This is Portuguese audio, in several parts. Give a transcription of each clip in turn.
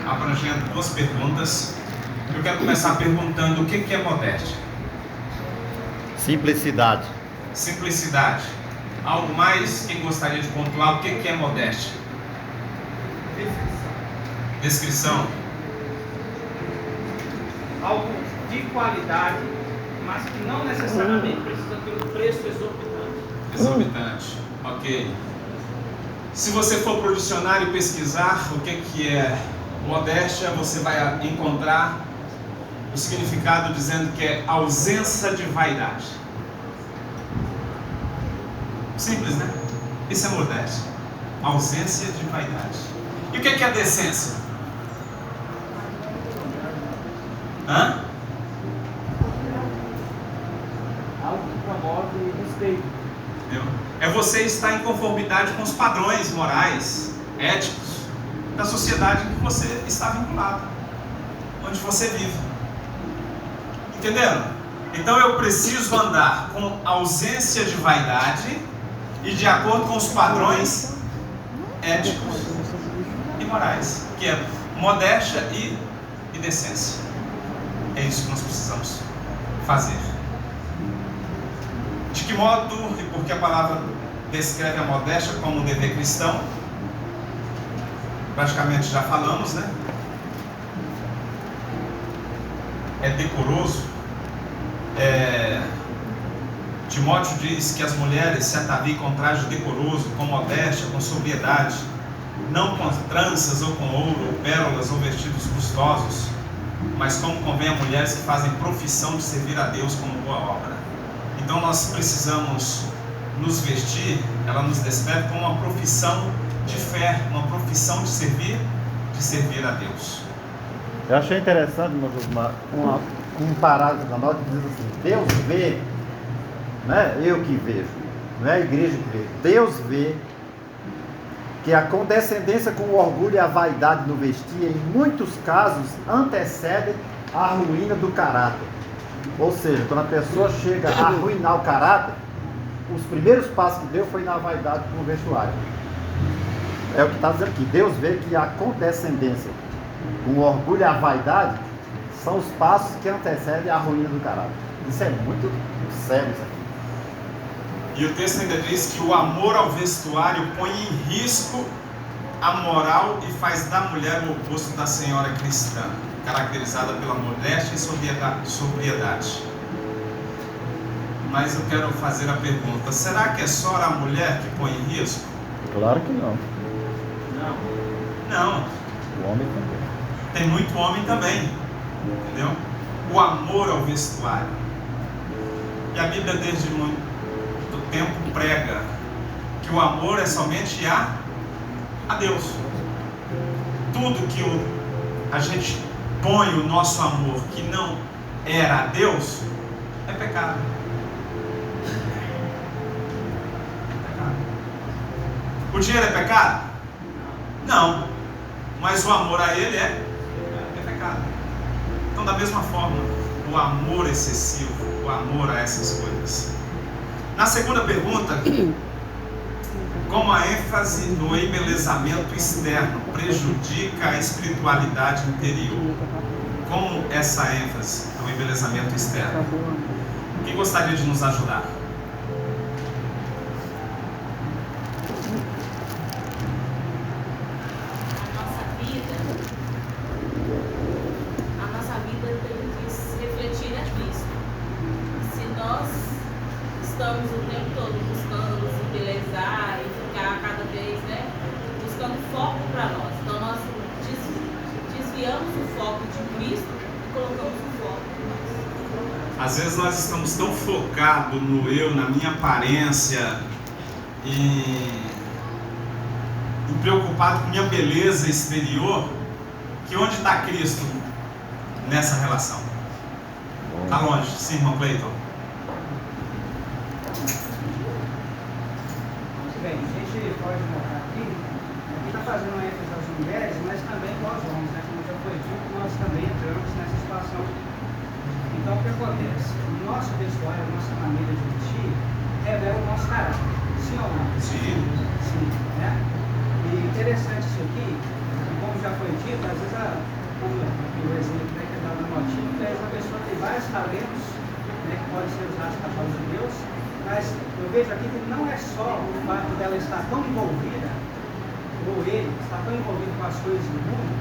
Abrangendo duas perguntas. Eu quero começar perguntando o que é modéstia? Simplicidade. Simplicidade. Algo mais que gostaria de pontuar? O que é modéstia? Descrição. Algo de qualidade, mas que não necessariamente precisa ter um preço exorbitante. Exorbitante. Ok. Se você for para o dicionário pesquisar o que é modéstia, você vai encontrar o significado dizendo que é ausência de vaidade. Simples, né? Isso é modéstia. Ausência de vaidade. E o que é decência? Algo que promove respeito. É você estar em conformidade com os padrões morais, éticos da sociedade em que você está vinculado, onde você vive. Entenderam? Então eu preciso andar com ausência de vaidade e de acordo com os padrões éticos e morais, que é modéstia e decência. É isso que nós precisamos fazer. De que modo e por que a palavra descreve a modéstia como um dever cristão? Praticamente já falamos, né? É decoroso. Timóteo diz que as mulheres se ataviem com traje decoroso, com modéstia, com sobriedade, não com tranças ou com ouro, ou pérolas ou vestidos custosos, mas como convém a mulheres que fazem profissão de servir a Deus como boa obra. Então nós precisamos nos vestir, ela nos descreve como uma profissão de fé, uma profissão de servir a Deus. Eu achei interessante um parágrafo da nota que diz assim: Deus vê, não é eu que vejo, não é a igreja que vê, Deus vê que a condescendência com o orgulho e a vaidade no vestir, em muitos casos, antecede a ruína do caráter. Ou seja, quando a pessoa chega a arruinar o caráter, os primeiros passos que deu foi na vaidade com o vestuário. É o que está dizendo aqui. Deus vê que a condescendência com o orgulho e a vaidade são os passos que antecedem a ruína do caráter. Isso é muito sério, isso aqui. E o texto ainda diz que o amor ao vestuário põe em risco a moral e faz da mulher o oposto da senhora cristã, caracterizada pela modéstia e sobriedade. Mas eu quero fazer a pergunta: será que é só a mulher que põe em risco? Claro que não. Não. O homem também. Tem muito homem também, entendeu? O amor ao vestuário. E a Bíblia desde muito tempo prega que o amor é somente a Deus. Tudo que a gente põe o nosso amor que não era a Deus é pecado. O dinheiro é pecado? Não. Mas o amor a ele é pecado. Então, da mesma forma, o amor excessivo, o amor a essas coisas. Na segunda pergunta, como a ênfase no embelezamento externo prejudica a espiritualidade interior? Como essa ênfase no embelezamento externo? Quem gostaria de nos ajudar? A nossa vida tem que se refletir a Cristo. Se nós estamos o tempo todo buscando se embelezar e ficar cada vez, buscando foco para nós, então nós desviamos o foco de Cristo e colocamos o foco em nós. Às vezes nós estamos tão focados no eu, na minha aparência, e preocupado com minha beleza exterior, que onde está Cristo nessa relação? Está longe, sim, irmão Cleiton? Bem, a gente pode notar aqui está fazendo uma ênfase às mulheres, mas também com os homens, né? Como já foi dito, nós também entramos nessa situação. Então, o que acontece? O nosso vestuário, a nossa maneira de vestir, revela o nosso caráter. Sim ou não? Sim. Sim, né? E interessante isso aqui, exemplo, né, que é dado no motivo, que é uma pessoa que tem vários talentos, né, que podem ser usados para a causa de Deus, mas eu vejo aqui que não é só o fato dela estar tão envolvida, ou ele está tão envolvido com as coisas do mundo,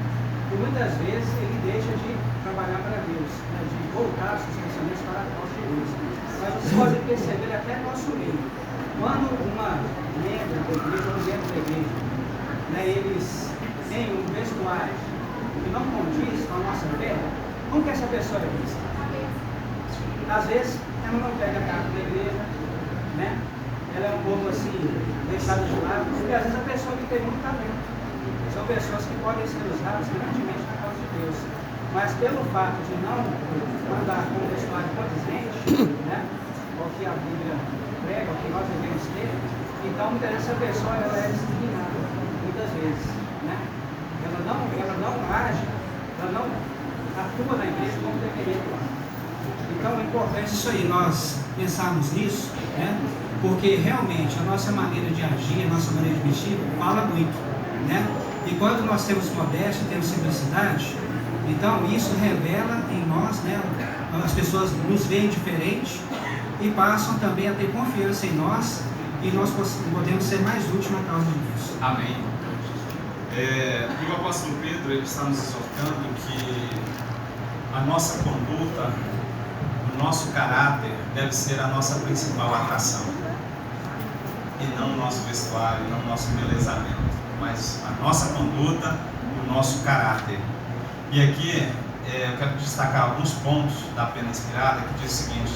que muitas vezes ele deixa de trabalhar para Deus, né, de voltar seus pensamentos para a causa de Deus. Mas vocês podem perceber até no nosso meio, quando uma membro da igreja, um membro da igreja, né, eles têm um vestuário que não condiz com a nossa fé, como que essa pessoa é vista? Às vezes, ela não pega a carta da igreja, né? Ela é um pouco assim, deixada de lado, porque às vezes a pessoa que tem muito talento, são pessoas que podem ser usadas grandemente na causa de Deus, mas pelo fato de não andar com um vestuário condizente, né? O que a Bíblia prega, o que nós devemos ter, então muitas vezes essa pessoa ela é discriminada, muitas vezes, né? Ela não age, ela não atua na igreja como deveria atuar. Então é importante isso aí, nós pensarmos nisso, né? Porque realmente a nossa maneira de agir, a nossa maneira de vestir, fala muito, né? E quando nós temos modéstia, temos simplicidade, então isso revela em nós, né? As pessoas nos veem diferente e passam também a ter confiança em nós e nós podemos ser mais úteis na causa de Deus. Amém. E o apóstolo Pedro ele está nos exortando que a nossa conduta, o nosso caráter deve ser a nossa principal atração e não o nosso vestuário, não o nosso embelezamento, mas a nossa conduta e o nosso caráter. E aqui eu quero destacar alguns pontos da Pena Inspirada que diz o seguinte: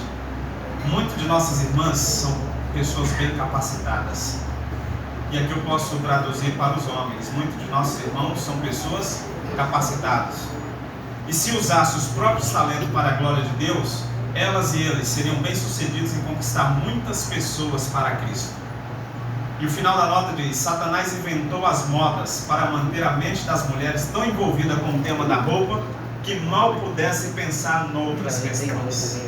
muitas de nossas irmãs são pessoas bem capacitadas. E aqui eu posso traduzir para os homens: muitos de nossos irmãos são pessoas capacitadas. E se usasse os próprios talentos para a glória de Deus, elas e eles seriam bem-sucedidos em conquistar muitas pessoas para Cristo. E o final da nota diz: Satanás inventou as modas para manter a mente das mulheres tão envolvida com o tema da roupa que mal pudesse pensar noutras questões.